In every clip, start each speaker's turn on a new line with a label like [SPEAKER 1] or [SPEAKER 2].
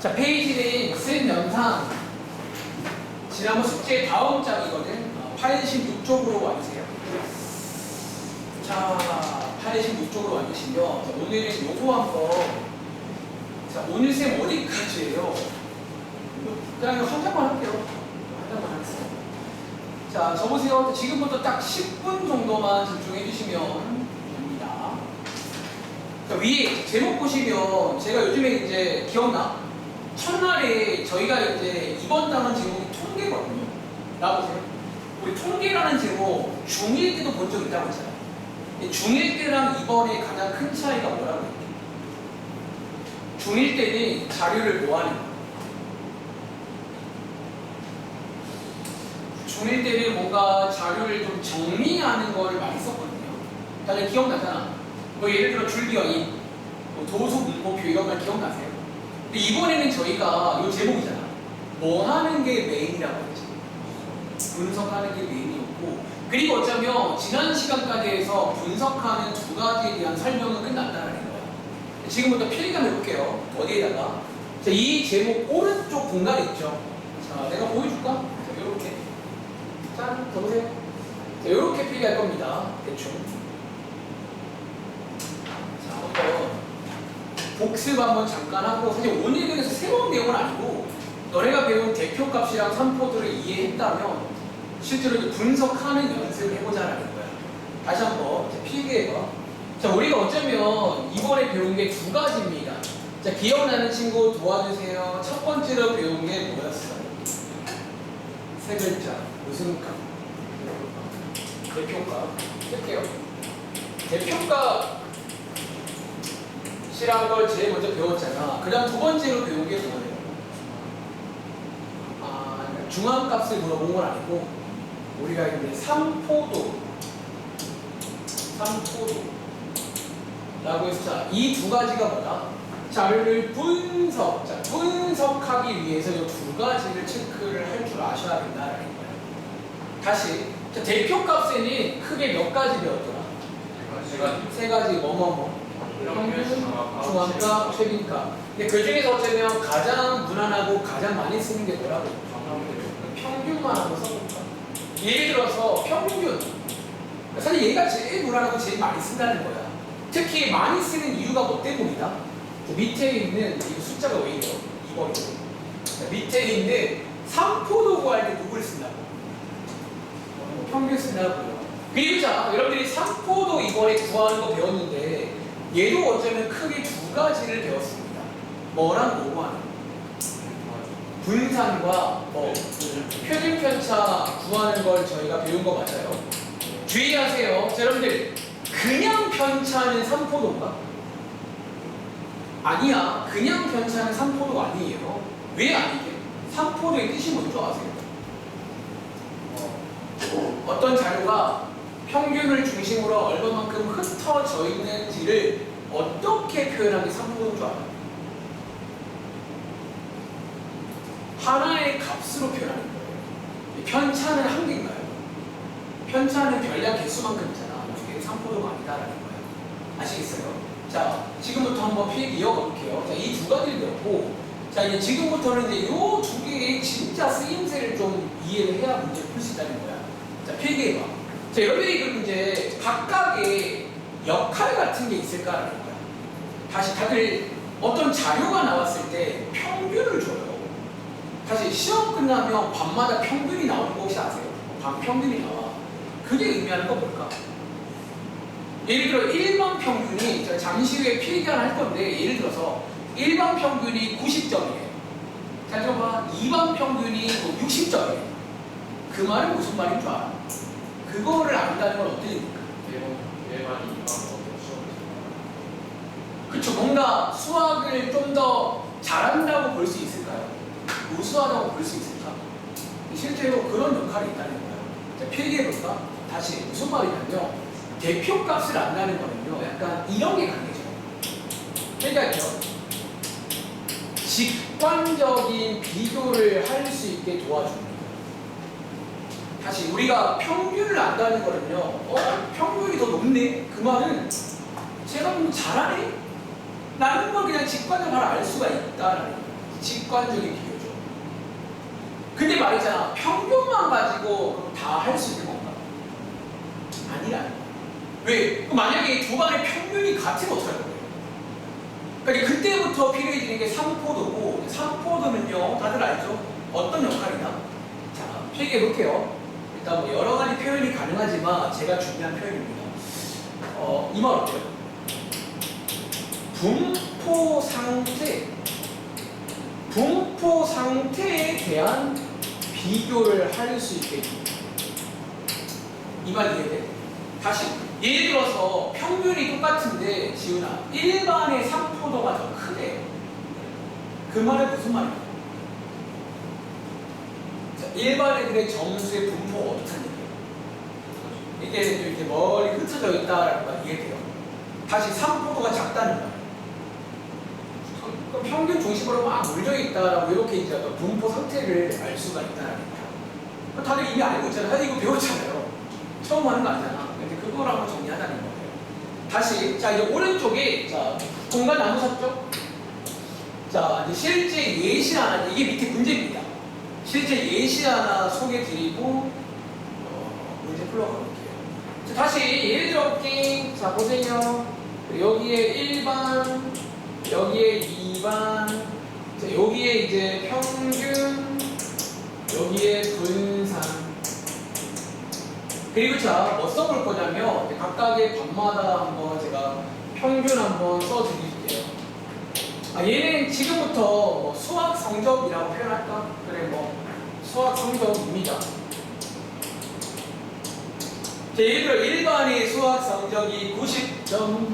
[SPEAKER 1] 자, 페이지 쓴 영상 지난번 숙제 다음 장이거든. 86쪽으로 와주세요. 자, 86쪽으로 와주시면 자, 오늘은 요거 한번. 자, 오늘 쌤 어디까지예요? 그냥 이거 한 장만 할게요. 한 장만 하겠습니다. 자, 저보세요. 지금부터 딱 10분 정도만 집중해 주시면 됩니다. 자, 위에 제목 보시면 제가 요즘에 이제 기억나? 첫날에 저희가 이제 이번 단원 제목이 통계거든요. 나보세요. 우리 통계라는 제목 중1 때도 본 적 있다고 했잖아요. 중1 때랑 이번에 가장 큰 차이가 뭐라고 했죠? 중1 때는 자료를 뭐 하는 거예요? 중1 때는 뭔가 자료를 좀 정리하는 걸 많이 썼거든요. 다들 기억나잖아. 뭐 예를 들어 줄기어인, 뭐 도수 분모표 이런 걸 기억나세요? 근데 이번에는 저희가 이 제목이잖아. 뭐 하는 게 메인이라고 했죠. 분석하는 게 메인이었고, 그리고 어쩌면 지난 시간까지 해서 분석하는 두 가지에 대한 설명은 끝났다는 거야. 지금부터 필기감 해볼게요. 어디에다가? 자, 이 제목 오른쪽 공간 있죠? 자, 내가 보여줄까? 자, 요렇게. 짠, 더 보세요. 자, 요렇게 필기할 겁니다. 대충. 자, 한번 복습 한번 잠깐 하고, 사실 오늘 그래서 새로운 내용은 아니고 너네가 배운 대표값이랑 삼포도를 이해했다면 실제로 이제 분석하는 연습을 해보자라는 거야. 다시 한번 필기해봐. 자, 우리가 어쩌면 이번에 배운 게 두 가지입니다. 자, 기억나는 친구 도와주세요. 첫 번째로 배운 게 뭐였어요? 세 글자. 무슨 값? 대표값. 쓸게요. 대표값 이란 걸 제일 먼저 배웠잖아. 그 다음 두 번째로 배운 게 뭐예요? 중앙값을 물어본 건 아니고 우리가 이제 삼포도라고 해서 이 두 가지가 뭐다? 자료를 분석하기 위해서 이 두 가지를 체크를 할 줄 아셔야 된다는 거예요. 다시 자, 대표값에는 크게 몇 가지 배웠더라? 세 가지 뭐뭐뭐 평균, 중앙값, 최빈값. 근데 그 중에서 어쩌면 가장 무난하고 가장 많이 쓰는 게 뭐라고? 평균만 한번 써볼까? 예를 들어서 평균. 사실 얘가 제일 무난하고 제일 많이 쓴다는 거야. 특히 많이 쓰는 이유가 뭐 때문이다? 밑에 있는 이 숫자가 왜 이래요? 2번이고. 밑에 있는 삼포도 구할 때 누구를 쓴다고? 평균 쓴다고요. 그리고 자, 여러분들이 삼포도 이번에 구하는 거 배웠는데 얘도 어쩌면 크게 두 가지를 배웠습니다. 뭐랑 뭐고 하는? 분산과 뭐 표준 편차 구하는 걸 저희가 배운 거 맞아요? 주의하세요. 자, 여러분들 그냥 편차는 삼포도인가? 아니야. 그냥 편차는 삼포도가 아니에요. 왜 아니게? 삼포도의 뜻이 뭔지 아세요? 어떤 자료가 평균을 중심으로 얼마만큼 흩어져 있는지를 어떻게 표현하는 게 삼포도인 줄 알아요? 하나의 값으로 표현하는 거예요. 편차는 한 개인가요? 편차는 별량 개수만큼이잖아. 그게 삼포도가 아니다라는 거예요. 아시겠어요? 자, 지금부터 한번 필기 이어가볼게요. 자, 이 두 가지를 배웠고, 자, 이제 지금부터는 이제 요 두 개의 진짜 쓰임새를 좀 이해를 해야 문제를 풀 수 있다는 거야. 자, 필기해봐. 자, 여러분들이 그럼 이제 각각의 역할 같은 게 있을까라는 거야. 다시 다들 어떤 자료가 나왔을 때 평균을 줘요. 사실 시험 끝나면 밤마다 평균이 나오는 거 혹시 아세요? 밤 평균이 나와. 그게 의미하는 건 뭘까? 예를 들어 일반 평균이 제가 잠시 후에 필기하나 할 건데 예를 들어서 일반 평균이 90점이에요. 자, 들어봐. 2반 평균이 60점이에요. 그 말은 무슨 말인 줄 알아? 그거를 안다는 건 어떻게 됩니까? 그쵸. 뭔가 수학을 좀 더 잘한다고 볼 수 있을까요? 우수하다고 볼 수 있을까? 실제로 그런 역할이 있다는 거예요. 자, 필기해볼까? 다시 무슨 말이냐면 대표값을 안다는 거는요 약간 이런 게 강해져. 필기할게요. 직관적인 비교를 할 수 있게 도와줍니다. 다시 우리가 평균을 안다는 거는요 평균이 더 높네? 그 말은 제가 뭐 잘하네? 라는 걸 그냥 직관적으로 알 수가 있다라는 거예요. 직관적인 비교죠. 근데 말이잖아, 평균만 가지고 다 할 수 있는 건가? 아니라는 거야. 왜? 만약에 두 반의 평균이 같으면 어떡할 거예요? 그러니까 그때부터 필요해지는 게 3포도고, 3포도는요, 다들 알죠? 어떤 역할이나? 자, 필기해 볼게요. 일단 뭐 여러 가지 표현이 가능하지만 제가 준비한 표현입니다. 이 말 어때요? 분포 상태에 대한 비교를 할 수 있게. 이 말 이해돼? 다시. 예를 들어서 평균이 똑같은데 지훈아, 일반의 3포도가 더 크대요. 그 말은 무슨 말이야? 자, 일반 애들의 점수의 분포가 어떻다는 얘기예요? 이게 좀 이렇게 멀리 흩어져 있다라는 말 이해돼요? 다시 3포도가 작다는 말. 그럼 평균 중심으로 막 몰려 있다라고 이렇게 이제 어떤 분포 상태를 알 수가 있다는 거예요. 다들 이미 알고 있잖아요. 사실 이거 배웠잖아요. 처음 하는 거 아니잖아. 근데 그걸 한번 정리하자는 거예요. 다시, 자, 이제 오른쪽에, 자, 공간 나누셨죠? 자, 이제 실제 예시 하나, 이게 밑에 문제입니다. 실제 예시 하나 소개해 드리고, 문제 풀어볼게요. 자, 다시 예를 들어 볼게요. 자, 보세요. 여기에 1반, 여기에 2반, 자, 여기에 이제 평균, 여기에 분산. 그리고 자, 뭐 써볼 거냐면 각각의 반마다 한번 제가 평균 한번 써드릴게요. 얘는 지금부터 뭐 수학 성적이라고 표현할까? 그래, 뭐 수학 성적입니다. 자, 예를 들어 일반의 수학 성적이 90점,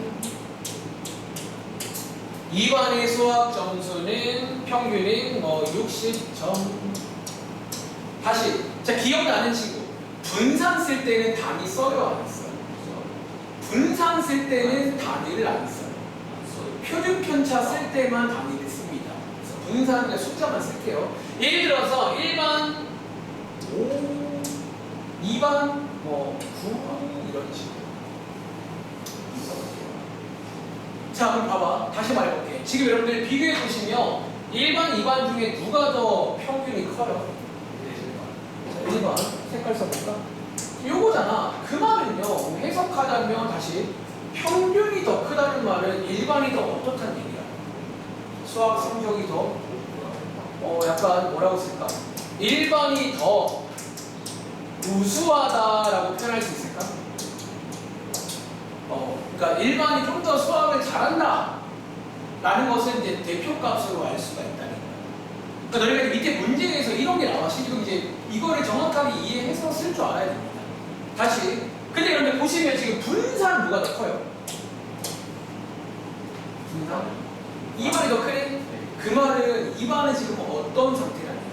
[SPEAKER 1] 2반의 수학 점수는 평균은 뭐 60점. 다시, 자, 기억나는 친구. 분산 쓸 때는 단위 써요, 안 써요? 분산 쓸 때는 단위를 안 써요. 표준 편차 쓸 때만 단위를 씁니다. 그래서 분산은 숫자만 쓸게요. 예를 들어서 1반 5, 2반 뭐 9 이런 식으로 써볼게요. 자, 그럼 봐봐. 다시 말해볼게. 지금 여러분들 비교해 보시면 1반, 2반 중에 누가 더 평균이 커요? 1번 색깔 써볼까? 요거잖아. 그 말은요, 해석하자면 다시 평균이 더 크다는 말은 일반이 더 어떻다는 얘기야? 수학 성적이 더 약간 뭐라고 쓸까? 일반이 더 우수하다라고 표현할 수 있을까? 그러니까 일반이 좀 더 수학을 잘한다 라는 것은 이제 대표값으로 알 수가 있다는 거야. 그러니까 너희가 밑에 문제에서 이런 게 나와. 지금 이제 이거를 정확하게 이해해서 쓸 줄 알아야 됩니다. 다시. 근데 그런데 보시면 지금 분산 누가 더 커요? 분산? 2반이 더 크네? 그 말은 2반은 지금 어떤 상태라는 거예요?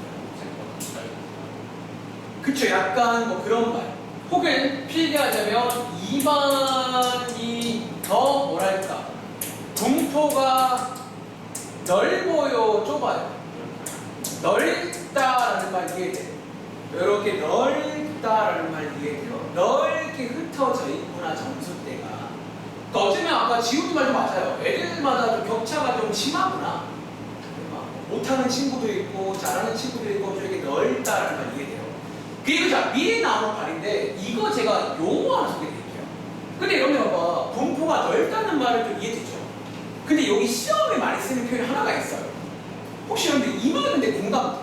[SPEAKER 1] 그쵸, 약간 뭐 그런 말. 혹은 필기하자면 2반이 더 뭐랄까, 분포가 넓어요, 좁아요? 넓다라는 말 이해돼요? 이렇게 넓다라는 말 이해돼요? 넓게 흩어져 있구나, 점수대가. 그러니까 어쩌면 아까 지훈이 말도 맞아요. 애들마다 좀 격차가 좀 심하구나. 못하는 친구도 있고 잘하는 친구도 있고 좀 이렇게 넓다라는 말 이해돼요? 그리고 자, 미래 나오는 말인데 이거 제가 용어 하나 소개해드릴게요. 근데 여러분 봐봐, 분포가 넓다는 말은 좀 이해되죠? 근데 여기 시험에 많이 쓰는 표현이 하나가 있어요. 혹시 여러분들 이 말은 근데 공감돼요?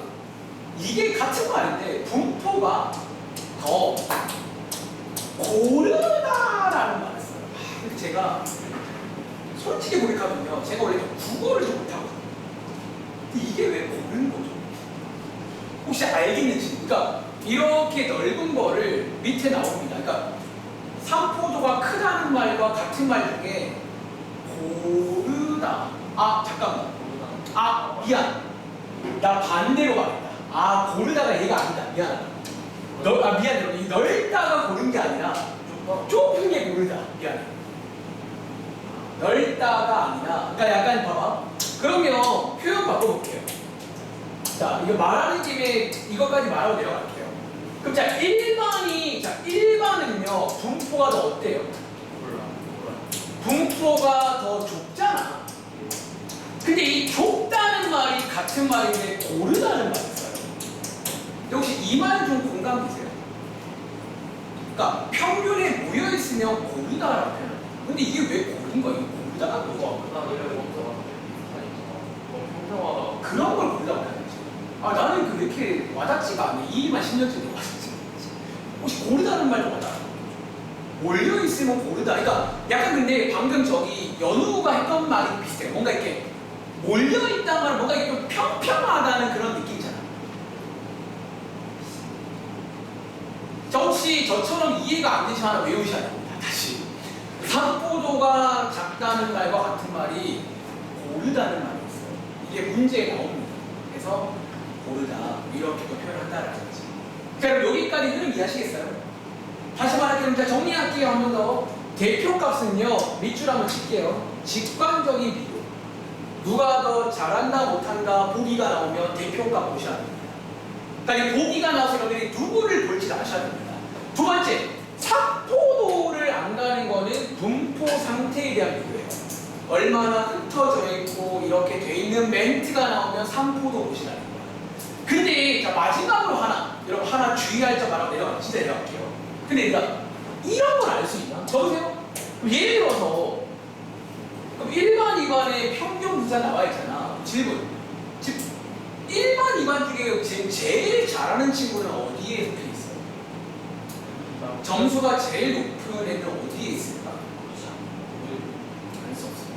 [SPEAKER 1] 이게 같은 말인데 분포가 더 고르다라는 말을 써요. 근데 제가 솔직히 고백하면요, 제가 원래 국어를 좀 못하거든요. 근데 이게 왜 고른 거죠? 혹시 알겠는지? 그러니까 이렇게 넓은 거를 밑에 나옵니다. 그러니까 3포도가 크다는 말과 같은 말 중에 고르다. 잠깐만. 미안. 나 반대로 말했다. 고르다가 얘가 아니다. 미안하다. 미안해. 이 넓다가 고른 게 아니라 좁은 게 고르다. 미안해. 넓다가 아니라. 그러니까 약간 봐봐. 그러면 표현 바꿔볼게요. 자, 이거 말하는 김에 이것까지 말하고 내려갈게요. 그럼 자, 1반은요, 분포가 더 어때요? 분포가 더 좁잖아. 근데 이 좁다는 말이 같은 같은 말인데 고르다는 말이 있어요. 근데 혹시 이 말 좀 공감 되세요? 그러니까 평균에 모여 있으면 고르다라고 표현해요. 근데 이게 왜 고른 거예요? 고르다가 뭐가? 그런 걸 고르다고 해야지. 아 나는 그 왜 이렇게 와닿지가 않네. 이 일만 10년째 와닿지. 혹시 고르다는 말 좀 와닿아? 몰려 있으면 고르다. 그러니까 약간 근데 방금 저기 연우가 했던 말이 비슷해요. 뭔가 이렇게 몰려 있다는 말은 뭔가 이렇게 좀 평평하다는 그런 느낌이잖아. 자 혹시 저처럼 이해가 안 되시면 하나 외우셔야 됩니다. 다시 산포도가 작다는 말과 같은 말이 고르다는 말이 있어요. 이게 문제에 나옵니다. 그래서 고르다 이렇게도 표현한다라는 거지. 자 그럼 여기까지 흐름 이해하시겠어요? 다시 말할게요. 자 정리할게요. 한 번 더. 대표값은요 밑줄 한번 칠게요. 직관적인 비교. 누가 더 잘한다 못한다 보기가 나오면 대표값 보셔야 됩니다. 그러니까 보기가 나와서 여러분들이 누구를 볼지 아셔야 됩니다. 두 번째, 사포도를 안다는 거는 분포 상태에 대한 비교예요. 얼마나 흩어져 있고 이렇게 돼 있는 멘트가 나오면 산포도 보시라는 거예요. 근데 자 마지막으로 하나, 여러분 하나 주의할 점 알아보고 내려갈게요. 진짜 내려갈게요. 근데 얘들아, 이런 걸 알 수 있나? 적으세요. 예를 들어서 그럼 1반, 2반에 평균 부자 나와 있잖아. 질문. 즉 1반, 2반 중에 지금 제일 잘하는 친구는 어디에 속해 있어요? 점수가 제일 높은 애는 어디에 있을까? 알 수 없습니다.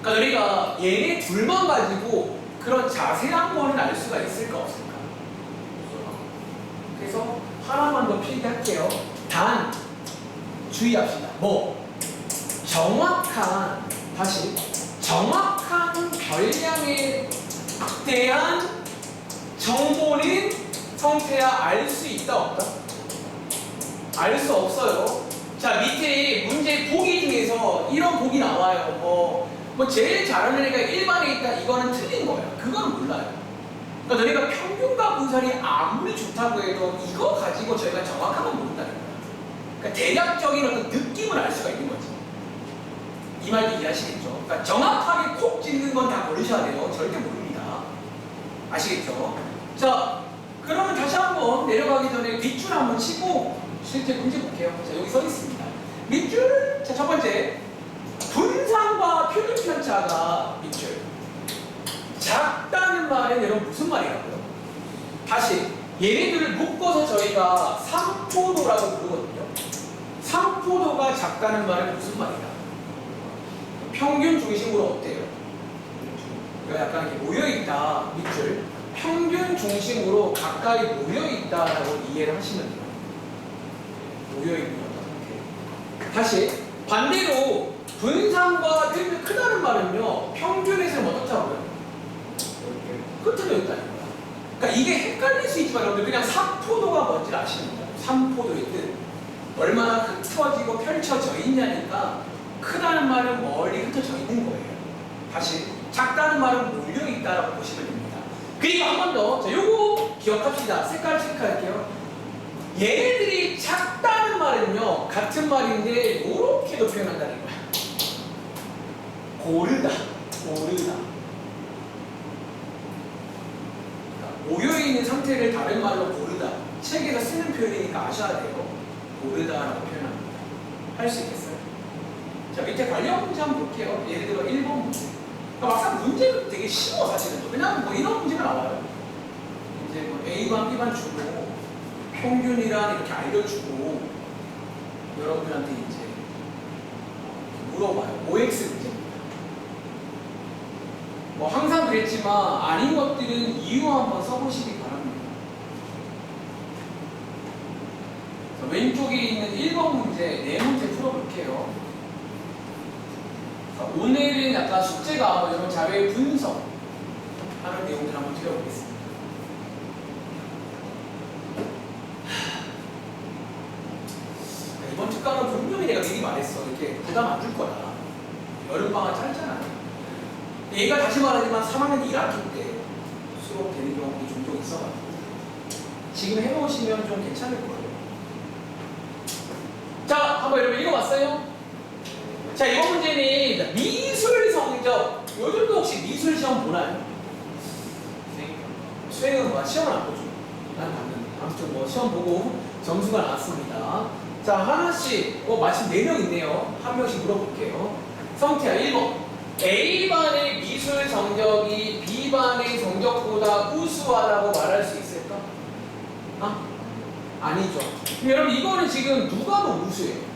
[SPEAKER 1] 그러니까 우리가 얘네 둘만 가지고 그런 자세한 거는 알 수가 있을까 없을까? 그래서 하나만 더 필기할게요. 단 주의합시다. 뭐? 정확한 별량에 대한 정보는 성태야 알 수 있다 없다? 알 수 없어요. 자 밑에 문제 보기 중에서 이런 보기 나와요. 뭐 제일 잘하는 애가 1반에 있다 이거는 틀린 거예요. 그건 몰라요. 그러니까 너희가 평균과 분산이 아무리 좋다고 해도 이거 가지고 저희가 정확한 건 모른다는 거예요. 그러니까 대략적인 어떤 느낌을 알 수가 있는 거지. 이 말도 이해하시겠죠? 그러니까 정확하게 콕 찍는 건 다 모르셔야 돼요. 절대 모릅니다. 아시겠죠? 자, 그러면 다시 한번 내려가기 전에 밑줄 한번 치고 실제 문제 볼게요. 자, 여기 써 있습니다. 밑줄, 자, 첫 번째. 분산과 표준 편차가 밑줄. 작다는 말은 여러분 무슨 말이라고요? 다시, 얘네들을 묶어서 저희가 산포도라고 부르거든요. 산포도가 작다는 말은 무슨 말이다? 평균 중심으로 어때요? 그러니까 약간 이렇게 모여있다, 밑줄. 평균 중심으로 가까이 모여있다라고 이해를 하시면 돼요. 모여있는 상태. 다시, 반대로 분산과 표준이 크다는 말은요, 평균에서는 어떻다고요? 흩어져 있다는 거야. 그러니까 이게 헷갈릴 수 있지만 여러분들 그냥 산포도가 뭔지를 아시는 거예요. 산포도의 뜻. 얼마나 흩어지고 펼쳐져 있냐니까 크다는 말은 멀리 흩어져 있는 거예요. 다시 작다는 말은 몰려있다라고 보시면 됩니다. 그리고 한 번 더, 자, 요거 기억합시다. 색깔 체크할게요. 얘네들이 작다는 말은요, 같은 말인데 이렇게도 표현한다는 거야. 고르다. 모여있는 상태를 다른 말로 고르다. 책에서 쓰는 표현이니까 아셔야 돼요. 고르다라고 표현합니다. 할 수 있겠어요? 자, 밑에 관련 문제 한번 볼게요. 예를 들어 1번 문제. 그러니까 막상 문제는 되게 쉬워 사실은. 왜냐하면 뭐 이런 문제가 나와요. 이제 뭐 A반, B반 주고 평균이란 이렇게 알려주고 여러분들한테 이제 물어봐요. OX 문제입니다. 뭐 항상 그랬지만 아닌 것들은 이유 한번 써보시기 바랍니다. 자, 왼쪽에 있는 1번 문제, 4문제 풀어볼게요. 자, 오늘은 약간 숙제가 뭐 이런 자료의 분석하는 내용들 한번 드려보겠습니다. 이번 특강은 분명히 내가 미리 말했어. 이렇게 부담 안 줄 거다. 여름방학 짧잖아요. 얘가 다시 말하지만 3학년 1학기 때 수업되는 경우도 종종 있어가지고 지금 해놓으시면 좀 괜찮을 거예요. 자, 한번 여러분 읽어봤어요? 자, 이번 문제는 미술 성적. 요즘도 혹시 미술 시험 보나요? 수행은 뭐 시험을 안 보죠. 난 봤는데. 아무튼 뭐 시험 보고 점수가 나왔습니다. 자, 하나씩, 마침 4명 있네요. 한 명씩 물어볼게요. 성태야, 1번. A반의 미술 성적이 B반의 성적보다 우수하다고 말할 수 있을까? 아니죠. 그럼 여러분, 이거는 지금 누가 더 우수해요?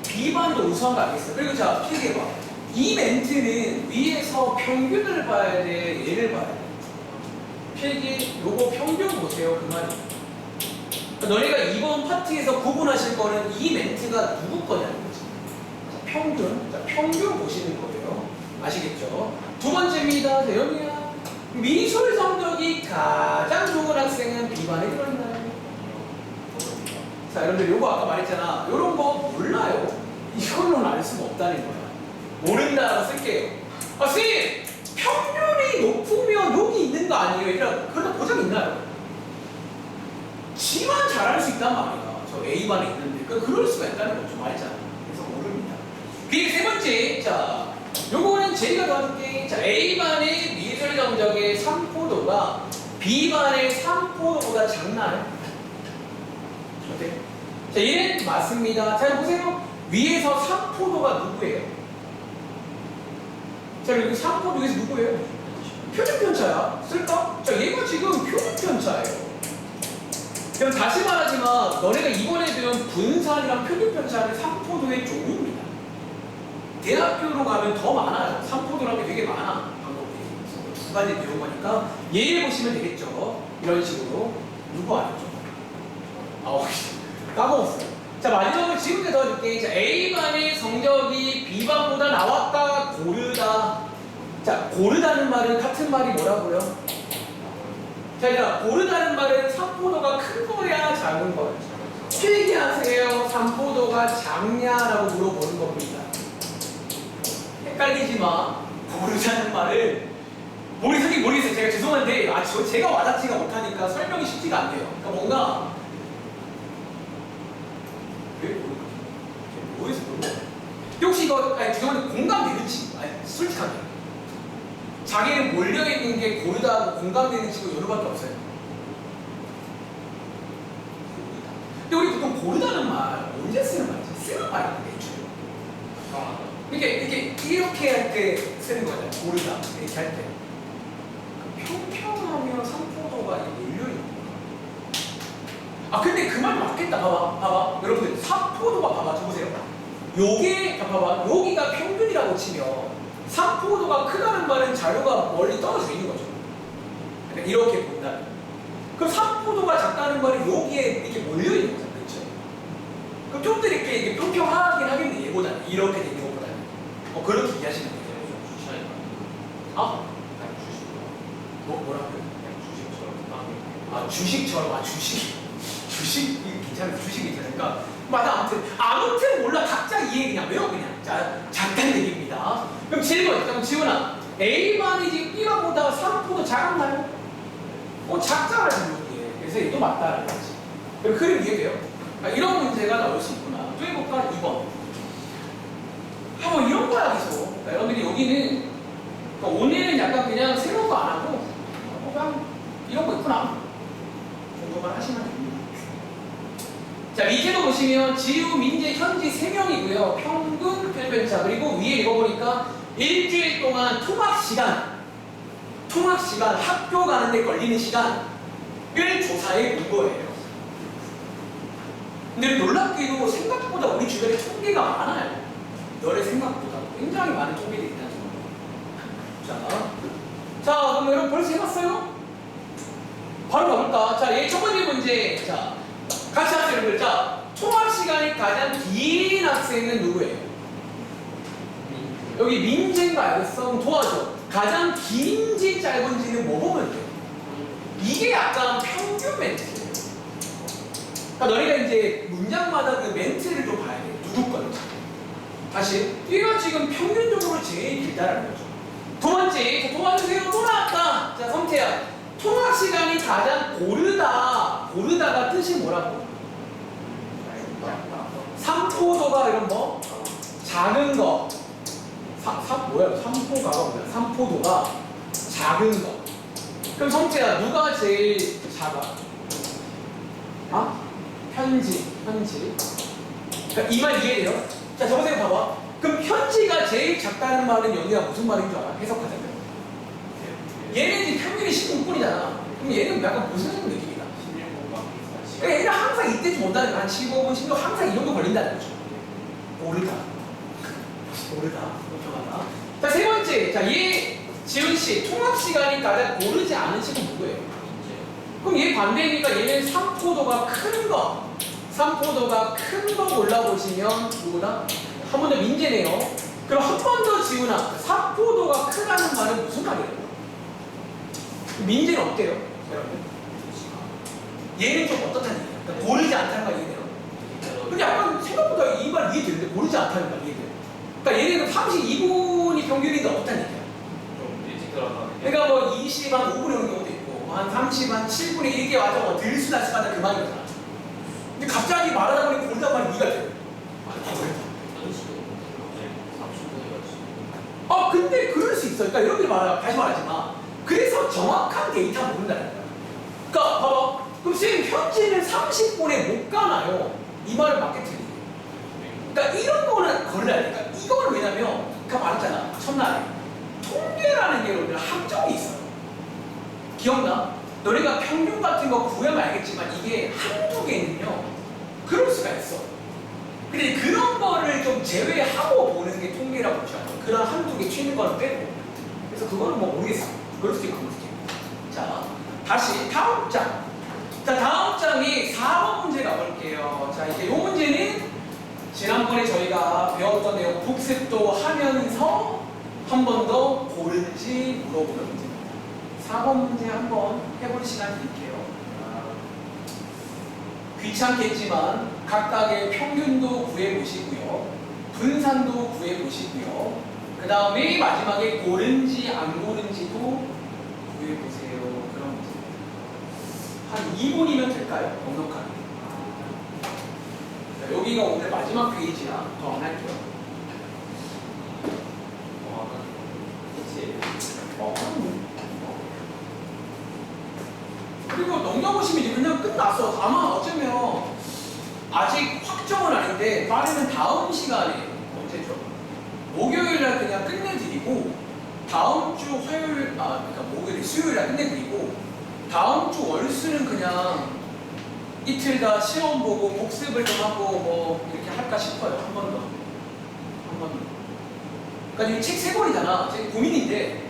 [SPEAKER 1] B반이 더 우수한 거 알겠어요? 그리고 자, 필기해봐. 이 멘트는 위에서 평균을 봐야 돼, 얘를 봐야 돼. 필기, 요거 평균 보세요. 그 말이에요. 너네가 이번 파트에서 구분하실 거는 이 멘트가 누구 거냐는 거지. 평균. 자, 평균 보시는 거예요. 아시겠죠? 두 번째입니다. 자, 여기야. 미술 성적이 가장 좋은 학생은 B반에 들어있나요? 자, 여러분들 요거 아까 말했잖아. 요런 거 몰라요. 이거는 알 수가 없다는 거야. 모른다라고 쓸게요. 선생님! 평균이 높으면 여기 있는 거 아니에요? 얘들아, 그러다 보장 있나요? 지만 잘할 수 있단 말이야. 저 A반에 있는데. 그럴 수가 있다는 거죠. 말했잖아. 그래서 모릅니다. 그리고 세 번째, 자, 요거는 제가 도와줄게. 자, A반의 미술 성적의 삼포도가 B반의 삼포도보다 작나요? 어때요? 자, 얘는 맞습니다. 자, 보세요. 위에서 삼포도가 누구예요? 자, 여기 삼포도 위에서 누구예요? 표준편차야. 쓸까? 자, 얘가 지금 표준편차예요. 그럼 다시 말하지만 너네가 이번에 배운 분산이랑 표준편차는 삼포도의 종류입니다. 대학교로 가면 더 많아요. 삼포도라는 게 되게 많아. 방법들이. 두 가지 배운 거니까 얘를 보시면 되겠죠. 이런 식으로. 누구 아니죠? 까먹었어요. 자, 마지막으로 지금까지 더 줄게. 자, A반의 성적이 B반보다 나왔다, 고르다. 자, 고르다는 말은 같은 말이 뭐라고요? 자, 얘들아, 고르다는 말은 삼포도가 큰 거야, 작은 거야? 필기하세요. 삼포도가 작냐라고 물어보는 겁니다. 헷갈리지 마. 고르다는 말은 모르겠어요. 제가 죄송한데 제가 와닿지가 못하니까 설명이 쉽지가 않네요. 그러니까 뭔가 왜 모르겠어요. 혹시 이거 죄송한데 공감되는 친구? 솔직하게 자기는 몰려있는 게 고르다고 공감되는 친구 여러분밖에 없어요. 근데 우리 보통 고르다는 말 언제 쓰는 말이지? 쓰는 말인데 이렇게 할 때 쓰는 거잖아요. 고르다 이렇게 할 때. 평평하면 삼포도가 몰려있는 거야. 근데 그 말 맞겠다. 봐봐. 여러분들 삼포도가 봐봐. 줘보세요. 요게 봐봐. 여기가 평균이라고 치면 삼포도가 크다는 말은 자료가 멀리 떨어져 있는 거죠. 그러니까 이렇게 본다면. 그럼 삼포도가 작다는 말은 여기에 이렇게 몰려있는 거잖아. 그렇죠? 그럼 좀 더 이렇게 평평하긴 하겠네. 얘보다는. 이렇게 되는 것보다는. 그렇게 이해하시면 돼요. 뭐라고요? 주식처럼. 주식 괜찮아요. 주식 괜찮으니까. 맞아. 아무튼 몰라. 각자 이해 그냥 외워 그냥. 자, 작다는 얘기입니다. 그럼 질문. 그럼 지훈아, A반이 지금 B반보다 삼포도 작았나요? 작잖아요, 여기에. 그래서 얘도 맞다라는 거지. 그럼 그림 이해돼요? 이런 문제가 나올 수 있구나. 또 해볼까? 2번. 이런 거야, 계속. 여러분들이 여기는 오늘은 약간 그냥 새로운 거 안 하고 그냥 이런 거 있구나 정도만 하시면 됩니다. 자, 밑에도 보시면 지우, 민재, 현지 3명이고요. 평균, 표준편차. 그리고 위에 읽어보니까 일주일 동안 통학 시간 학교 가는데 걸리는 시간을 조사해 본 거예요. 근데 놀랍게도 생각보다 우리 주변에 통계가 많아요. 열의 생각보다 굉장히 많은 통계들이 있다는 거. 자, 그럼 여러분 벌써 해봤어요? 바로 가볼까? 자, 얘 첫 번째 문제. 자, 같이 하세요, 여러분들. 자, 통학 시간이 가장 긴 학생은 누구예요? 여기 민재인가 알겠어? 그럼 도와줘. 가장 긴지 짧은지는 뭐 보면 돼? 이게 약간 평균 멘트예요. 그러니까 너희가 이제 문장마다 그 멘트를 좀 봐야 돼. 누구 건지. 다시, 얘가 지금 평균적으로 제일 길다라는 거죠. 두 번째, 도와주세요. 또 나왔다. 자, 성태야. 통학 시간이 가장 고르다가 뜻이 뭐라고? 삼포도가 이런 뭐? 작은 거. 삼포가가 뭐야? 삼포도가 작은 거. 그럼 성재야, 누가 제일 작아? 아? 현지. 그러니까 이 말 이해돼요? 자, 저보세요, 봐봐. 그럼 현지가 제일 작다는 말은 여기가 무슨 말인 줄 알아? 해석하자면. 얘는 지금 평균이 16분이잖아. 그럼 얘는 약간 무슨 느낌이다? 그러니까 얘는 항상 이때쯤 온다는 거야. 한 15분, 16분, 항상 이 정도 걸린다는 거죠. 오르다. 공평하다. 자, 세 번째. 자, 얘, 지훈씨, 통합 시간이 가장 고르지 않은 식은 누구예요? 그럼 얘 반대니까 얘는 3포도가 큰 거. 3포도가 큰 거 골라보시면 누구나? 한 번 더 민재네요. 그럼 한 번 더 지훈아. 4포도가 크다는 말은 무슨 말이에요? 민재는 어때요? 여러분? 얘는 좀 어떻다는 얘기예요? 그러니까 고르지 않다는 말 이해돼요? 근데 약간 생각보다 이 말 이해되는데 고르지 않다는 말 이해돼요? 그러니까 얘는 32분이 평균인데 어떻다는 얘기야?
[SPEAKER 2] 좀 일찍 들어가면
[SPEAKER 1] 그러니까 뭐 20, 한 5분에 오는 경우도 있고 한 30, 한 7분에 이렇게 와서 뭐 들수다스마다 그 말이잖아. 근데 갑자기 말하다 보니 고르다 말이 이해가 돼요. 근데 그럴 수 있어. 그러니까 여러분이 다시 말하지만 그래서 정확한 데이터 모른다는 거야. 그러니까 봐봐. 그럼 선생님 현지는 30분에 못 가나요? 이 말은 맞게 틀리네. 그러니까 이런 거는 걸려야 돼. 그러니까 이거는 왜냐면 아까 말했잖아. 첫날에 통계라는 게 여러분들 함정이 있어요. 기억나? 너네가 평균 같은 거 구하면 알겠지만 이게 한두 개는요 그럴 수가 있어. 근데 그런 거를 좀 제외하고 보는 게 통계라고 보죠. 그런 한두 개 튀는 거는 빼고. 그래서 그거는 뭐 모르겠어. 그럴 수도 있고 그럴 수도 있고. 자, 다시 다음 장. 자, 다음 장이 4번 문제 가볼게요. 자, 이제 이 문제는 지난번에 저희가 배웠던 내용 복습도 하면서 한 번 더 고르는지 물어보는 문제입니다. 4번 문제 한번 해볼 시간 드릴게요. 귀찮겠지만 각각의 평균도 구해보시고요. 분산도 구해보시고요. 그 다음에 마지막에 고른지 안 고른지도 구해보세요. 그런 문제입니다. 한 2분이면 될까요? 넉넉하게. 자, 여기가 오늘 마지막 페이지라 더 안 할게요. 그리고 넘겨보시면 이제 그냥 끝났어. 아마 어쩌면 아직 확정은 아닌데 빠르면 다음 시간에 언제죠? 목요일날 그냥 끝내드리고 다음 주 화요일, 그러니까 목요일, 수요일날 끝내드리고 다음 주 월수는 그냥 이틀 다 시험 보고 복습을 좀 하고 뭐 이렇게 할까 싶어요. 한 번 더. 그러니까 이 책 3권이잖아. 제 고민인데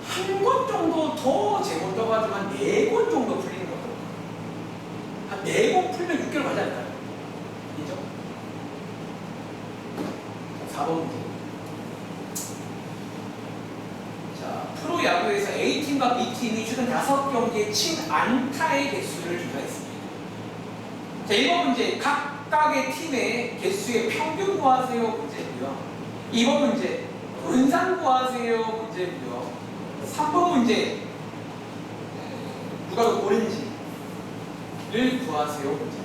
[SPEAKER 1] 한 권 정도 더 제목 떠가지고 한 4권 정도 풀리는 거 같아요. 한 4권 풀면 6개월 가지 않을까요? 인정? 4번 문제. 자, 프로야구에서 A팀과 B팀이 최근 5경기에 친 안타의 개수를 조사했습니다. 자, 1번 문제. 각각의 팀의 개수의 평균 구하세요 문제고요. 2번 문제. 분산 구하세요 문제고요. 3번 문제. 누가 더 고른지를 구하세요 문제.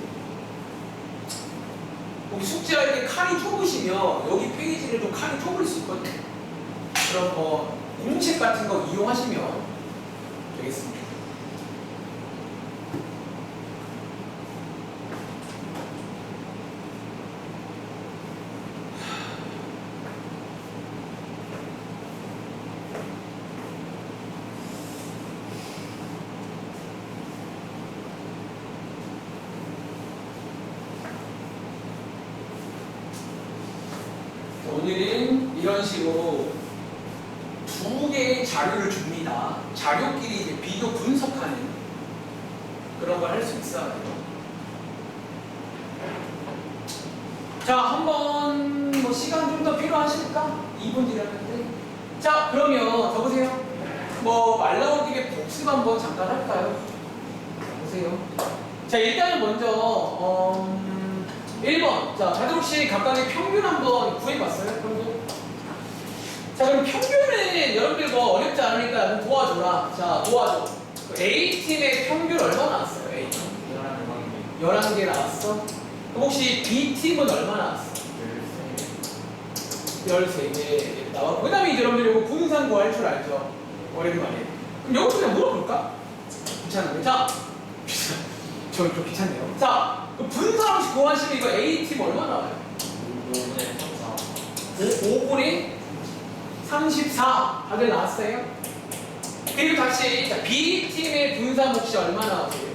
[SPEAKER 1] 혹시 숙제할 때 칸이 좁으시면 여기 페이지를 좀 칸이 좁을 수 있거든요. 그럼 뭐 공책 같은 거 이용하시면 되겠습니다. 오늘은 이런 식으로 2개의 자료를 줍니다. 자료끼리 이제 비교 분석하는 그런 걸 할 수 있어야 돼요. 자, 한번 뭐 시간 좀 더 필요하실까? 2분 드렸는데. 자, 그러면 저보세요. 뭐 말 나온 김에 복습 한번 잠깐 할까요? 보세요. 자, 일단은 먼저 1번. 자, 다들 혹시 각각의 평균 한번 구해봤어요? 평균? 자, 그럼 평균은 여러분들 뭐 어렵지 않으니까 도와줘라. 자, 도와줘. A팀의 평균 얼마 나왔어요? A팀? 11개 나왔어? 그럼 혹시 B팀은 얼마 나왔어? 13개 나왔고. 그 다음에 이제 여러분들 이거 분산 구할 줄 알죠? 오랜만에. 그럼 이거 그냥 물어볼까? 귀찮은데. 자, 저는 좀 귀찮네요. 자, 그 분사 구하시면 이거 A팀 얼마 나와요? 5분의 34. 다들 나왔어요? 그리고 다시 자, B팀의 분사 몫이 얼마 나오세요?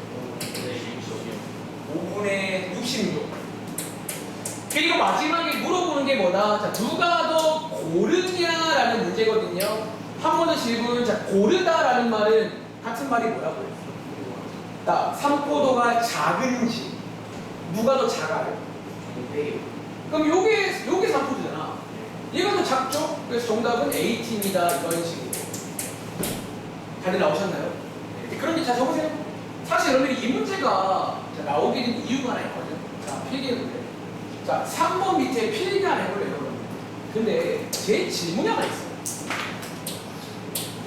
[SPEAKER 1] 5분의 66. 그리고 마지막에 물어보는 게 뭐다? 자, 누가 더 고르냐라는 문제거든요. 한 번 더 질문. 자, 고르다라는 말은 같은 말이 뭐라고요? 자, 삼포도가 작은지 누가 더 작아요? 그럼 요게 삼포도잖아. 얘가 더 작죠? 그래서 정답은 A팀이다 이런 식으로. 다들 나오셨나요? 네. 그런데 자 적으세요. 사실 여러분들이 이 문제가 나오게 된 이유가 하나 있거든. 자, 필기해볼래요. 자, 3번 밑에 필기 하나 해볼래요, 여러분. 근데 제 질문이 하나 있어요.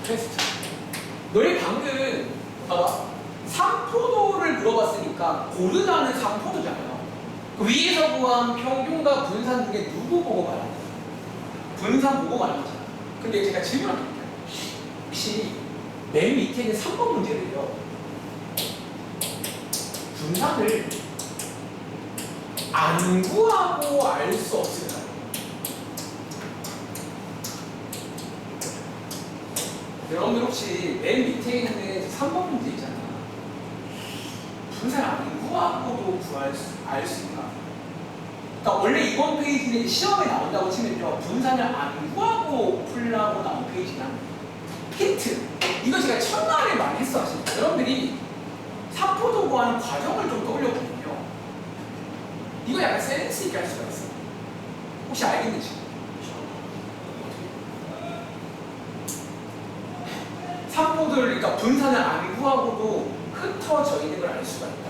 [SPEAKER 1] 테스트. 너희 방금 봐봐. 삼포도를 물어봤으니까 고르다는 삼포도잖아요. 그 위에서 구한 평균과 분산 중에 누구 보고 말하는 거야? 분산 보고 말하는 거잖아. 근데 제가 질문합니다. 혹시 맨 밑에 있는 3번 문제를요. 분산을 안 구하고 알 수 없을까요? 여러분들 혹시 맨 밑에 있는 3번 문제 있잖아. 분산을 안 구하고도 알 수 있나? 그러니까 원래 이번 페이지는 시험에 나온다고 치면요. 분산을 안 구하고 풀라고 나온 페이지나 힌트. 이거 제가 첫날에 많이 했어. 하십니다. 여러분들이 삼포도 구하는 과정을 좀 떠올려보면요. 이거 약간 센스 있게 할 수가 있어요. 혹시 알겠는지? 삼포도를 그러니까 분산을 안 구하고도 흩어져 있는 걸 알 수가 있다.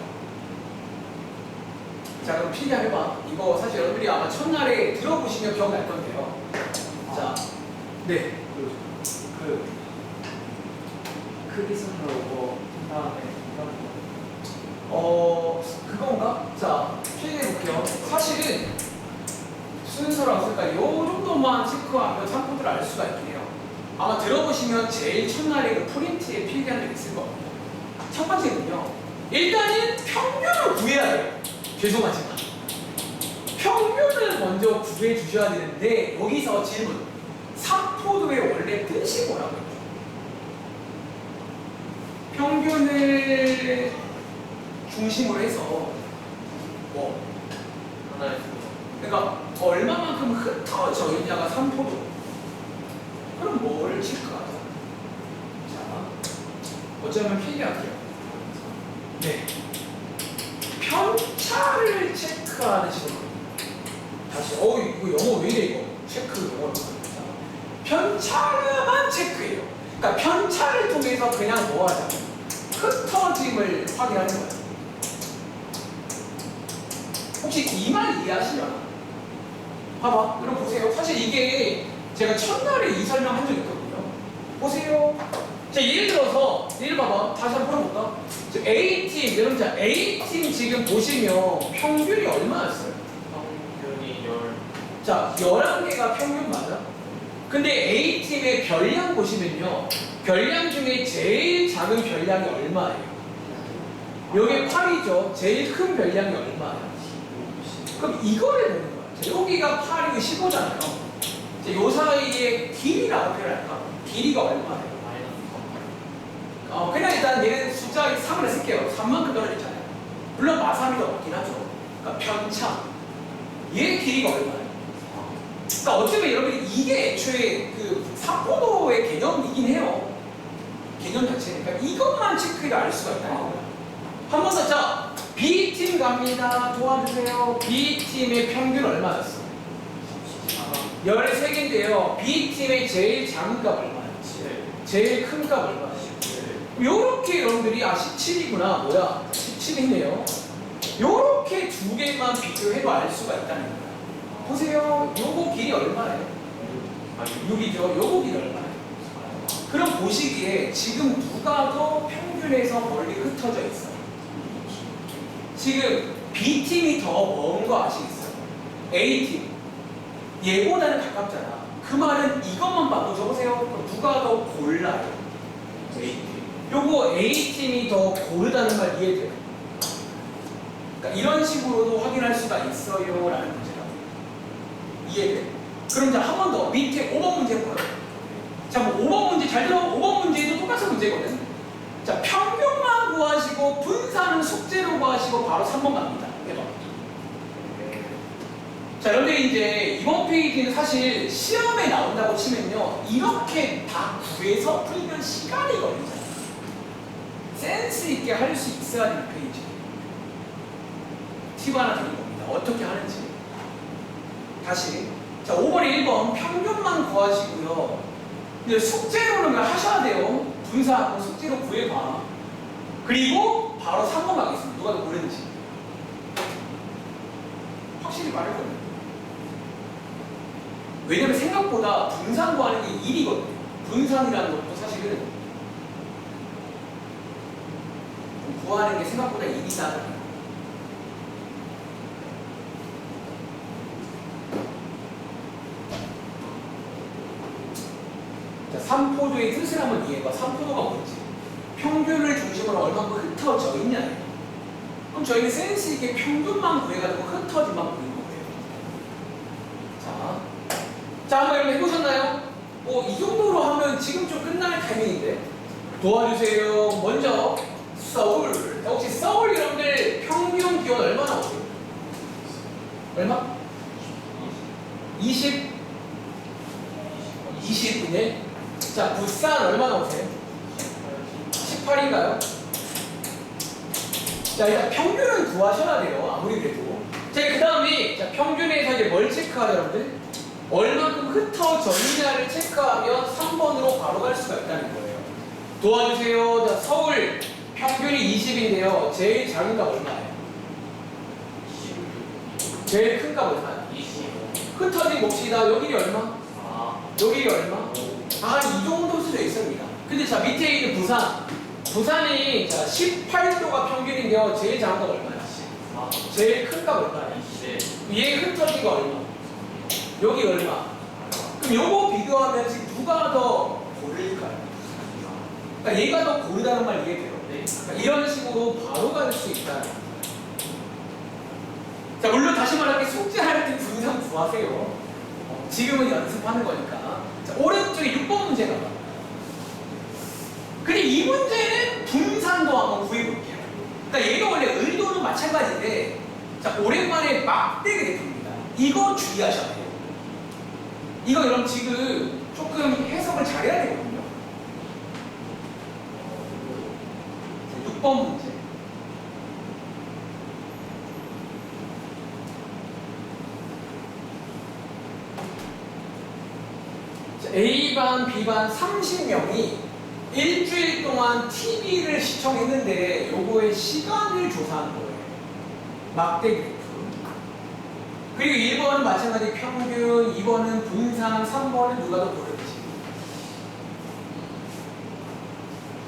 [SPEAKER 1] 자, 그럼 필기 해봐. 이거 사실 여러분들이 아마 첫날에 들어보시면 기억날 건데요. 자, 네.
[SPEAKER 2] 크리스마스로 다음에
[SPEAKER 1] 그건가? 자, 필기해볼게요. 사실은 순서랑 색깔 요 정도만 체크하면 삼포도를 알 수가 있긴 해요. 아마 들어보시면 제일 첫날에 그 프린트에 필기한 적 있을 겁니다. 첫 번째는요. 일단은 평균을 구해야 돼요. 죄송하지만. 평균을 먼저 구해 주셔야 되는데 여기서 질문. 삼포도의 원래 뜻이 뭐라고 했죠? 평균을 중심으로 해서 뭐
[SPEAKER 2] 하나의
[SPEAKER 1] 그러니까 얼마만큼 흩어져 있냐가 삼포도. 그럼 뭘 체크하죠? 자, 어쩌면 필기할게요. 네. 편차를 체크하는 식으로. 다시, 이거 영어 왜 이래, 이거? 체크 영어로. 편차만 체크해요. 그러니까 편차를 통해서 그냥 뭐 하자? 흩어짐을 확인하는 거예요. 혹시 이 말 이해하시려나? 봐봐, 여러분 보세요. 사실 이게 제가 첫날에 이 설명 한 적 있거든요. 보세요. 자, 예를 들어서, 예를 봐봐. 다시 한번 풀어볼까? A팀, 여러분, 자, A팀 지금 보시면 평균이 얼마였어요?
[SPEAKER 2] 평균이 10.
[SPEAKER 1] 자, 11개가 평균 맞아? 근데 A팀의 별량 보시면요. 별량 중에 제일 작은 별량이 얼마예요? 여기 8이죠. 제일 큰 별량이 얼마예요? 그럼 이거를 보는 거야. 자, 여기가 8이고 15잖아요. 자, 요 사이에 길이라고 표현할까? 길이가 얼마예요? 그냥 일단 얘는 숫자 3을 쓸게요. 3만큼 떨어졌잖아요. 물론 마삼이 더 높긴 하죠. 그러니까 편차. 얘 길이가 얼마예요? 그러니까 어쩌면 여러분이 이게 애초에 그 삼포도의 개념이긴 해요. 개념 자체는. 그러니까 이것만 체크해도 알 수가 있다는 거예요. 한 번 더, 자, B팀 갑니다. 도와주세요. B팀의 평균 얼마였어? 13개인데요. B팀의 제일 작은 값 얼마예요? 제일 큰 값 얼마예요? 요렇게 여러분들이 17이구나. 뭐야? 17이네요. 요렇게 두 개만 비교해도 알 수가 있다는 거예요. 보세요. 요거 길이 얼마예요? 6이죠. 요거 길이 얼마예요? 그럼 보시기에 지금 누가 더 평균에서 멀리 흩어져 있어요? 지금 B팀이 더 먼 거 아시겠어요? A팀. 얘보다는 가깝잖아. 그 말은 이것만 봐도 적으세요. 그럼 누가 더 골라요? A팀. 요거 A팀이 더 고르다는 말 이해돼요? 그러니까 이런 식으로도 확인할 수가 있어요 라는 문제라고. 이해돼? 그럼 자, 한 번 더 밑에 5번 문제 봐요. 자, 뭐 5번 문제 잘 들어. 5번 문제도 똑같은 문제거든. 자, 평균만 구하시고 분산은 숙제로 구하시고 바로 3번 갑니다. 해봐. 자, 여러분들이 이제 이번 페이지는 사실 시험에 나온다고 치면요, 이렇게 다 구해서 풀면 시간이 걸리잖아요. 센스 있게 할 수 있어야 되는 페이지. 팁 하나 드릴 겁니다. 어떻게 하는지. 다시. 자, 5번에 1번 평균만 구하시고요. 이제 숙제로는 그냥 하셔야 돼요. 분사하고 숙제로 구해봐. 그리고 바로 3번 가겠습니다. 누가 더 고르는지. 확실히 말할 거예요. 왜냐면 생각보다 분산 구하는 게 일이거든요. 분산이라는 것도 사실은 구하는 게 생각보다 일이다. 자, 3포도의 뜻을 한번 이해해봐. 3포도가 뭔지. 평균을 중심으로 얼마큼 흩어져 있냐. 그럼 저희는 센스 있게 평균만 구해가지고 흩어진만 보는 거예요. 자, 한번 여러분 해보셨나요? 이 정도로 하면 지금 좀 끝날 타이밍인데. 도와주세요. 먼저 서울. 자, 혹시 서울 여러분들 평균 기온 얼마나 오세요? 얼마? 20? 20이네. 자, 부산 얼마나 오세요? 18인가요? 자, 일단 평균은 구하셔야 돼요. 아무리 그래도. 자, 그 다음에 자, 평균에서 이제 뭘 체크하죠, 여러분들? 얼만큼 흩어져 있냐를 체크하면 3번으로 바로 갈 수가 있다는 거예요. 도와주세요. 자, 서울 평균이 20인데요. 제일 작은 값 얼마예요?
[SPEAKER 2] 16.
[SPEAKER 1] 제일 큰 값 얼마예요?
[SPEAKER 2] 25.
[SPEAKER 1] 흩어진 봅시다. 여기 얼마?
[SPEAKER 2] 4.
[SPEAKER 1] 여기 얼마? 이 정도 수도 있습니다. 근데 자, 밑에 있는 부산. 부산이 자 18도가 평균인데요. 제일 작은 값 얼마야?
[SPEAKER 2] 14.
[SPEAKER 1] 제일 큰 값 얼마야?
[SPEAKER 2] 20.
[SPEAKER 1] 위에 흩어진 거 얼마? 여기 얼마? 그럼 요거 비교하면 지금 누가 더 고를까요? 그러니까 얘가 더 고르다는 말 이해돼요?
[SPEAKER 2] 네.
[SPEAKER 1] 그러니까 이런 식으로 바로 갈 수 있다. 자, 물론 다시 말할게, 숙제할 때 분산 구하세요. 지금은 연습하는 거니까. 자, 오른쪽에 6번 문제 가봐. 근데 이 문제는 분산도 한번 구해볼게요. 그러니까 얘가 원래 의도는 마찬가지인데, 자, 오랜만에 막대 그래프입니다. 이거 주의하셔야 돼요. 이거 여러분 지금 조금 해석을 잘해야 되거든요. 자, 6번 문제. 자, A반, B반 30명이 일주일 동안 TV를 시청했는데 요거의 시간을 조사한 거예요. 막대 그래프. 그리고 1번은 마찬가지 평균, 2번은 분산, 3번은 누가 더 고를지.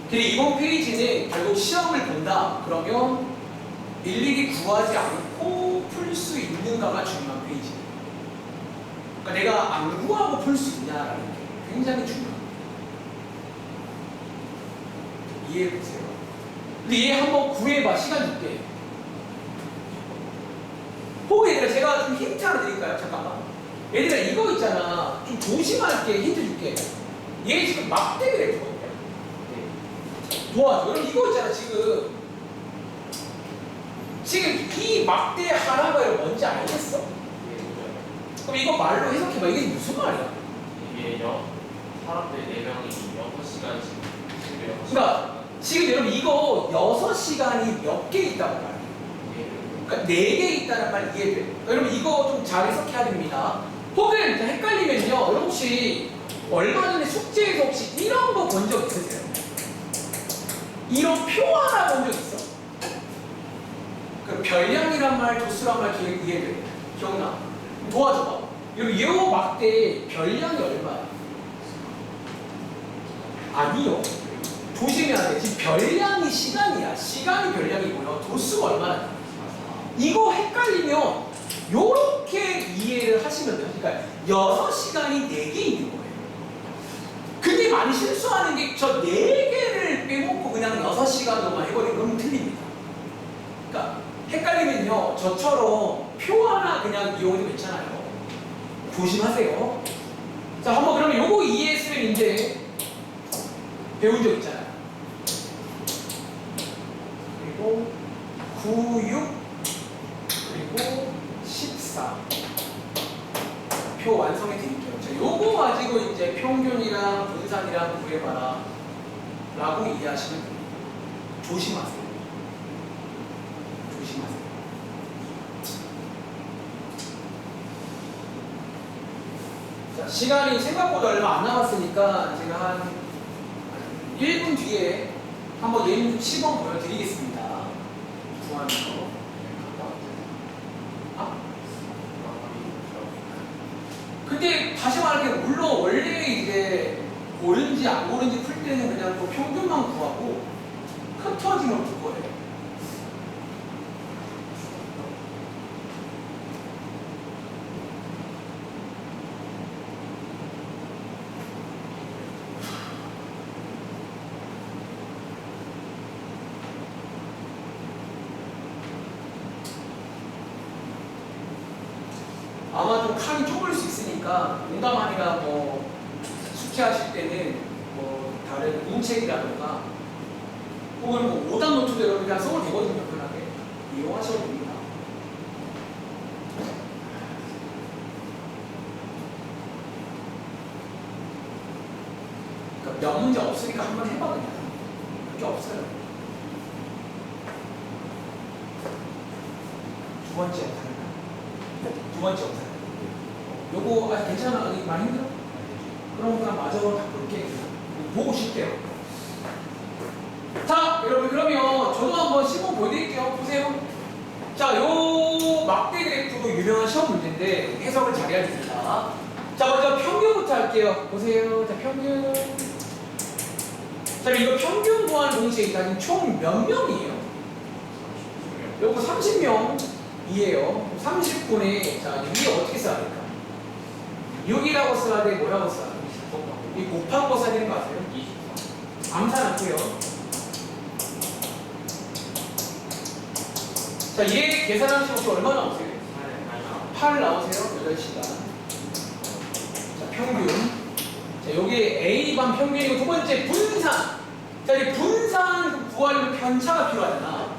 [SPEAKER 1] 근데 이번 페이지는 결국 시험을 본다. 그러면 일일이 구하지 않고 풀 수 있는가가 중요한 페이지예요. 그러니까 내가 안 구하고 풀 수 있냐라는 게 굉장히 중요합니다. 이해해보세요. 근데 얘 한번 구해봐. 시간 줄게. 혹은 얘들아, 제가 좀 힌트 하나 드릴까요? 잠깐만. 얘들아, 이거 있잖아. 좀 조심할게. 힌트 줄게. 얘 지금 막대 그래프거든요. 도와줘. 여러분, 이거 있잖아. 지금 이 막대 하나가 뭔지 알겠어? 그럼 이거 말로 해석해봐. 이게 무슨 말이야?
[SPEAKER 2] 이게 사람들 4명이 6시간씩
[SPEAKER 1] 그러니까 지금 여러분 이거 6시간이 몇 개 있다고 말해요. 그러니까 4개 있다는 말 이해돼요. 여러분 이거 좀 잘 해석해야 됩니다. 혹은 헷갈리면요. 여러분 혹시 얼마 전에 숙제에서 혹시 이런 거 본 적 있으세요? 이런 표 하나 본 적 있어? 그 별량이란 말, 도수란 말 이해돼요? 기억나? 도와줘봐. 여러분 요 막대 별량이 얼마야? 아니요. 조심해야 돼. 지금 별량이 시간이야. 시간이 별량이고요. 도수가 얼마나? 이거 헷갈리면 요렇게 이해를 하시면 돼요. 그러니까 6시간이 4개 있는 거예요. 근데 많이 실수하는 게 저 4개를 빼먹고 그냥 6시간 동안 해버리면 그럼 틀립니다. 그러니까 헷갈리면요 저처럼 표 하나 그냥 이용해도 괜찮아요. 조심하세요. 자 한번 그러면 요거 이해했으면 이제 배운 적 있잖아요. 그리고 9, 6 그리고 14 표 완성해 드릴게요. 자, 요거 가지고 이제 평균이랑 분산이랑 구해봐라 라고 이해하시면 됩니다. 조심하세요. 조심하세요. 자, 시간이 생각보다 얼마 안 남았으니까 제가 한 1분 뒤에 한번 예문 시범 보여드리겠습니다. 중앙에서. 근데 다시 말할게 물론 원래 이제 옳은지 안 옳은지 풀 때는 그냥 또 평균만 구하고 흩어짐을 풀 거예요. 아마 좀 칸이 좁을 수 있으니까 농담 아니라 뭐 숙제하실 때는 뭐 다른 문책이라든가 혹은 뭐 5단 노트대로 그냥 써도 되거든요. 편하게 이용하셔도 됩니다. 그러니까 몇 문제 없으니까 한번 해봐 그냥. 그게 없어요. 두 번째 두 번째 영상. 요거 괜찮아? 아니, 많이 힘들어? 그럼 그냥 마저 바꿀게. 보고 싶게요. 자, 여러분 그러면 저도 한번 시범 보여드릴게요. 보세요. 자, 요 막대 그래프도 유명한 시험 문제인데 해석을 잘해야 됩니다. 자, 먼저 평균부터 할게요. 보세요. 자, 평균. 자, 이거 평균 구하는 동시에 일단 총 몇 명이에요? 요거 30명이에요. 30분에 자, 위에 어떻게 써야 될까? 6이라고 써야 돼? 뭐라고 써야 돼? 이 곱한 거 써야 되는 거 아세요? 24. 암산할게요. 자, 얘 계산하시면 혹시 얼마 나오세요? 8 나오세요? 8시간. 자, 평균. 자, 요게 A반 평균이고 두 번째 분산. 자, 이 분산 구하려면 편차가 필요하잖아.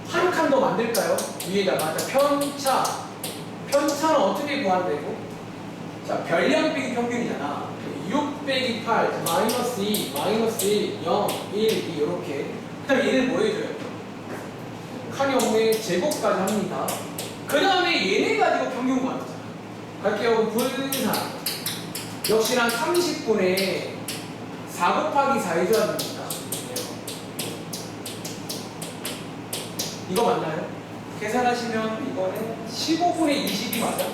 [SPEAKER 1] 한 칸 더 만들까요? 위에다가. 자, 편차. 편차는 어떻게 구한다고? 자, 별량 빼기 평균이잖아. 6 빼기 8, 마이너스 2, 마이너스 1, 0, 1, 2 이렇게. 그 다음에 얘는 뭐 해줘요? 칸이 없네 제곱까지 합니다. 그 다음에 얘네 가지고 평균 구하는 거잖아. 갈게요. 분산. 역시나 30분에 4 곱하기 4 해줘야 됩니다. 이거 맞나요? 계산하시면 이거는 15분의 20이 맞아?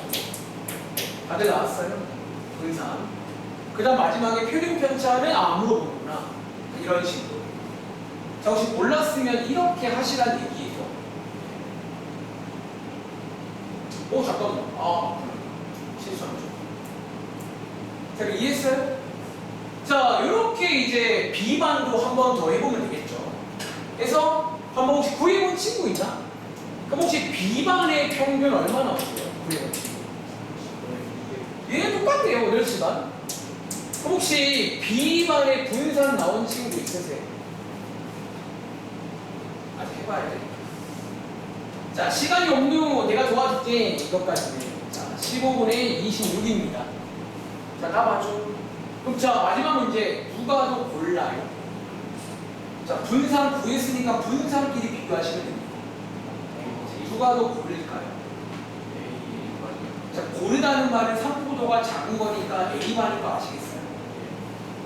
[SPEAKER 1] 다들 나왔어요? 분산. 그 다음 마지막에 표준 편차는 안 물어보는구나. 이런 식으로. 자, 혹시 몰랐으면 이렇게 하시라는 얘기예요. 오, 잠깐만. 실수한 줄. 자, 이해했어요? 자, 이렇게 이제 B반도 한 번 더 해보면 되겠죠. 그래서 한번 혹시 구해본 친구 있나? 그럼 혹시 B반의 평균 얼마 나오세요? 구해본 친구. 얘는 똑같대요. 8시간. 그럼 혹시 B반의 분산 나온 친구 있으세요? 아직 해봐야 돼. 자, 시간이 없는 내가 도와줄게. 이것까지는. 자, 15분의 26입니다. 자, 나봐줘. 그럼 자, 마지막 문제. 누가 더 골라요? 자, 분산 구했으니까 분산끼리 비교하시면 됩니다. 누가 더 고를까요? 자, 고르다는 말은 상포도가 작은 거니까 A반인 거 아시겠어요?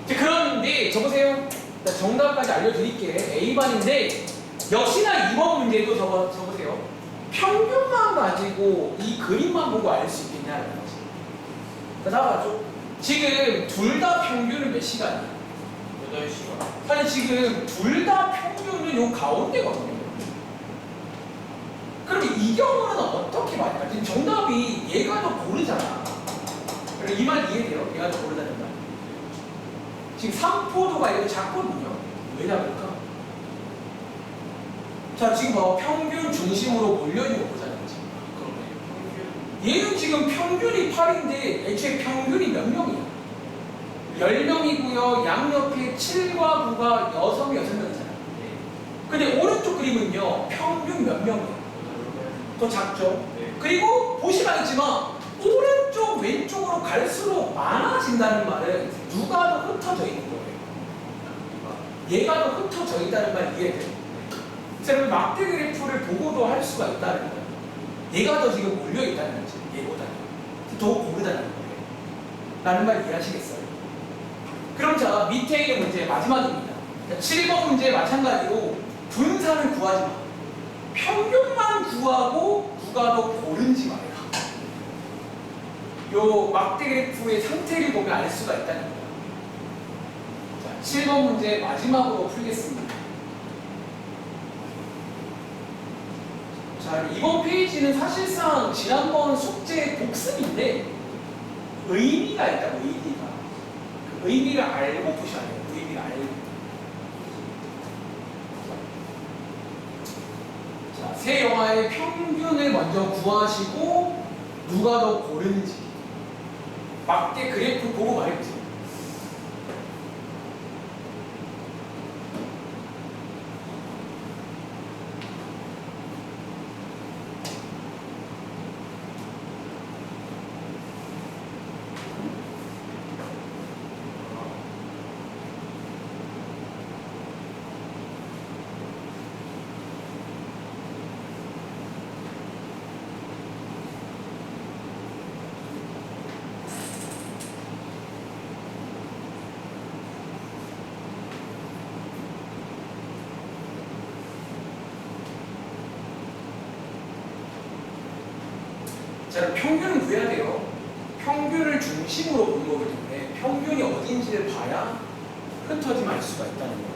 [SPEAKER 1] 자, 그런데 저보세요. 자, 정답까지 알려드릴게. A반인데 역시나 이번 문제도 저보세요. 평균만 가지고 이 그림만 보고 알 수 있겠냐는 거지. 자, 나와줘. 지금 둘 다 평균은 몇 시간이야? 8시간. 아니 지금 둘 다 평균은 요 가운데거든요. 그럼 이 경우는 어떻게 말할까? 지금 정답이 얘가 더 고르잖아. 이 말 이해돼요? 얘가 더 고르다는 말. 지금 삼포도가 이거 작거든요. 왜 작을까? 자, 지금 봐. 평균 중심으로 몰려있는 거 보자는 거지.
[SPEAKER 2] 그러네.
[SPEAKER 1] 얘는 지금 평균이 8인데 애초에 평균이 몇 명이야? 10명이고요. 양옆에 7과 9가 6명이잖아.
[SPEAKER 2] 네.
[SPEAKER 1] 근데 오른쪽 그림은요. 평균 몇 명이야? 더 작죠?
[SPEAKER 2] 네.
[SPEAKER 1] 그리고 보시면 알겠지만 오른쪽 왼쪽으로 갈수록 많아진다는 말은 누가 더 흩어져 있는 거예요? 얘가 더 흩어져 있다는 말 이해돼요? 여러분 막대 그래프를 보고도 할 수가 있다는 거예요. 얘가 더 지금 몰려있다는 거지. 얘보다는 더 고르다는 거예요. 라는 말 이해하시겠어요? 그럼 자 밑에 있는 문제 마지막입니다. 7번 문제 마찬가지로 분산을 구하지 마. 평균만 구하고 누가 더 고른지 말해라. 요 막대 그래프의 상태를 보면 알 수가 있다는 거예요. 자, 7번 문제 마지막으로 풀겠습니다. 자, 이번 페이지는 사실상 지난번 숙제 복습인데 의미가 있다고, 의미가. 그 의미를 알고 푸셔야 돼요. 의미를 알고. 자, 세 영화의 평균을 먼저 구하시고 누가 더 고른지 막대 그래프 보고 말해보세요. 자, 평균을 구해야 돼요. 평균을 중심으로 보는 거기 때문에 평균이 어딘지를 봐야 흩어짐을 알 수가 있다는 거예요.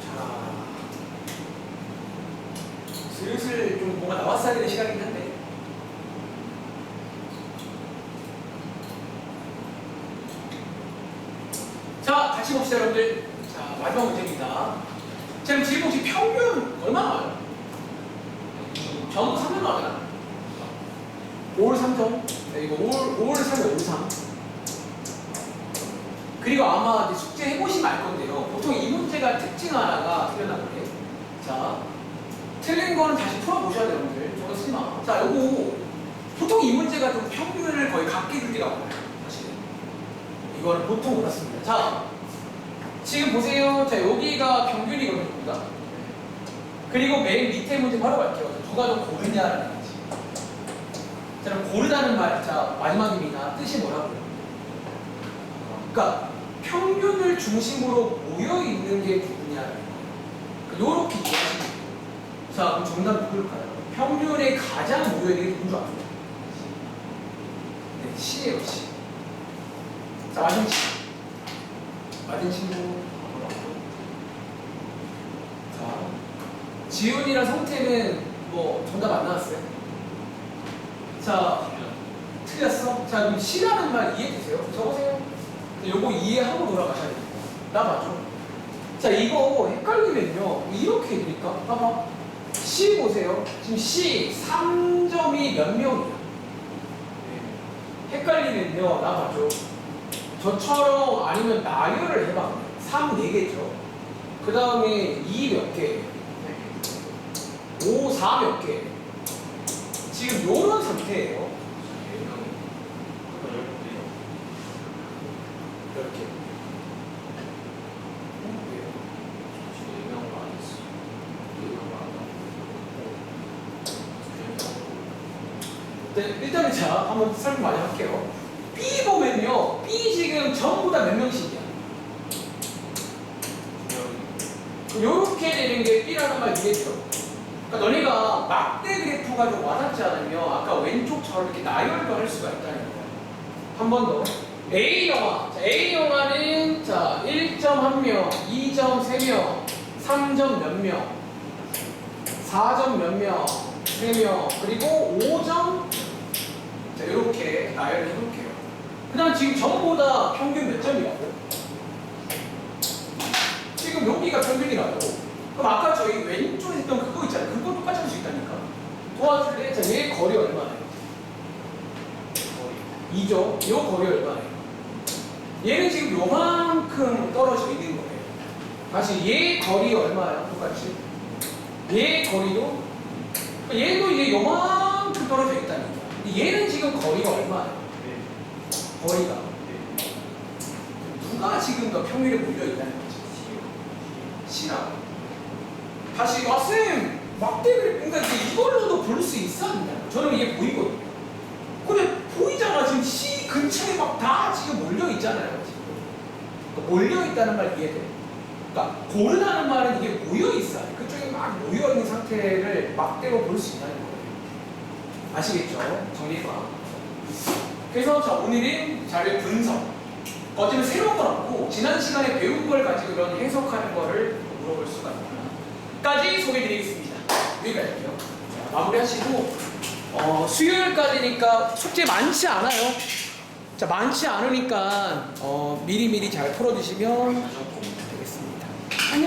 [SPEAKER 1] 자, 슬슬 좀 뭔가 나왔어야 되는 시간이긴 한데 자, 같이 봅시다, 여러분들. 자, 마지막 문제입니다. 자, 그럼 지금 혹시 평균 얼마나 나와요? 전부 3점 나와요. 5월 3점. 네, 이거 5월 3점, 5월 3. 그리고 아마 이제 숙제 해보시면 알 건데요. 보통 이 문제가 특징 하나가 틀렸나보네. 자, 틀린 거는 다시 풀어보셔야 돼요, 여러분들. 저거 쓰지 마. 자, 요거. 보통 이 문제가 좀 평균을 거의 각기 들 때가 많아요. 사실은. 이거는 보통 그렇습니다. 자, 지금 보세요. 자, 여기가 평균이거든요. 그리고 맨 밑에 문제 바로 갈게요. 누가 더 고르냐라는 거지. 자, 그럼 고르다는 말, 자, 마지막입니다. 뜻이 뭐라고요? 그러니까 평균을 중심으로 모여있는 게 누구냐라는 거예요. 요렇게 이해하시면 돼요. 자, 그럼 정답 누굴까요? 평균에 가장 모여있는 게 누군 줄 아세요? 네, C예요, C. 자, 맞은 친구. 자, 지훈이랑 성태는 뭐 정답 안 나왔어요? 자, 틀렸어? 자, 그럼 C라는 말 이해되세요? 적으세요. 요거 이해하고 돌아가셔야 돼요. 나 맞죠? 자, 이거 헷갈리면요. 이렇게 해드릴까? 봐봐. C 보세요. 지금 C 3점이 몇 명이야? 헷갈리면요. 나 맞죠? 저처럼 아니면 나열을 해봐. 3 4개죠. 그 다음에 2 몇 개, 5, 4 몇 개. 지금 요런 상태예요. 이렇게. 네, 일단은 자, 한번 설명 많이 할게요. B 보면요. B 지금 전부 다 몇 명씩이야? 요렇게 되는 게 B라는 말 이해죠? 그러니까 너네가 막대 그래프가 좀 와닿지 않으면 아까 왼쪽처럼 이렇게 나열도 할 수가 있다는 거야. 한 번 더. A 영화. 자, A 영화는 자, 1점 1명, 2점 3명, 3점 몇 명, 4점 몇 명, 3명, 그리고 5점. 자, 이렇게 나열을 해볼게요. 그 다음 지금 전보다 평균 몇 점이라고? 지금 여기가 평균이라고. 그럼 아까 저희 왼쪽에 했던 그거 있잖아요. 그거 똑같이 할 수 있다니까. 도와줄래? 자, 얘 거리 얼마예요? 2죠. 이 거리 얼마예요? 얘는 지금 요만큼 떨어져 있는 거예요. 다시 얘 거리 얼마예요? 똑같이. 얘 거리도 얘도 이제 요만큼 떨어져 있다니까. 얘는 지금 거리가 얼마예요? 거리가 누가 지금 더 평균에 몰려 있다는 거지? C라고. 다시 쌤 막대를 그러니까 이걸로도 볼 수 있어야 된다는 저는 이게 보이거든요. 근데 보이잖아. 지금 C 근처에 막 다 지금 몰려 있잖아요. 지금. 그러니까 몰려 있다는 말 이해돼? 그러니까 고르다는 말은 이게 모여 있어요. 그쪽에 막 모여 있는 상태를 막대로 볼 수 있다는 거예요. 아시겠죠? 정리해봐. 그래서 자, 오늘은 자료의 분석. 어제는 새로운 건 없고 지난 시간에 배운 걸 가지고 이런 해석하는 거를 물어볼 수가 있다. 까지 소개해드리겠습니다. 여기까지요. 자, 마무리하시고 수요일까지니까 숙제 많지 않아요. 자, 많지 않으니까 미리미리 잘 풀어주시면